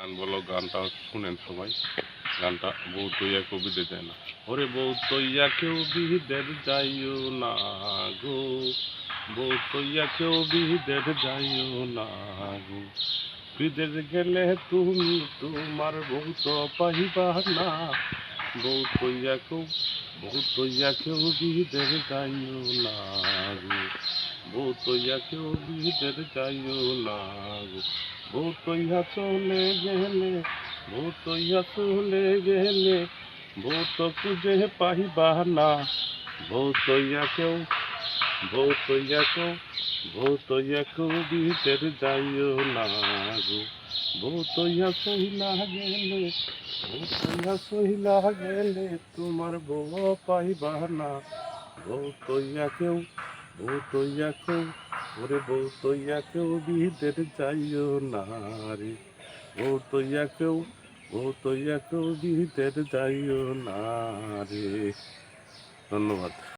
গান বলো, গানটা শুনেন সবাই। গানটা বউ তৈয়া কেউ বিদে যায় না। ওরে বউ তৈয়া কেউ বিদের যাইও না গো, বউ তৈয়া কেউ বিদের যাইও না গো। বিদের গেলে তুমি তোমার বউ তো পাইবা না। বউ তৈয়া কেউ বিদের যাইও না গো, বউ তৈয়া কেউ বিদের যাইও না গো। বউ তৈয়া চলে গেলে, বউ তৈয়া চলে গেলে, বউ তো খুঁজে পাইবা না। বউ তৈয়া কেউ, বউ তৈয়া কেউ, বউ তৈয়া কেউ বিদের যাইও না গো। বউ তৈয়া সহিলা গেলে, বউ তৈয়া সহিলা গেলে, তোমার বউ পাইবা না। বউ তৈয়া কেউ, বউ তৈয়া কেউ, ওরে বউ তৈয়া কেউ বিদের যাইও না রে। বউ তৈয়া কেউ, বউ তৈয়া কেউ বিদের যাইও না রে। ধন্যবাদ।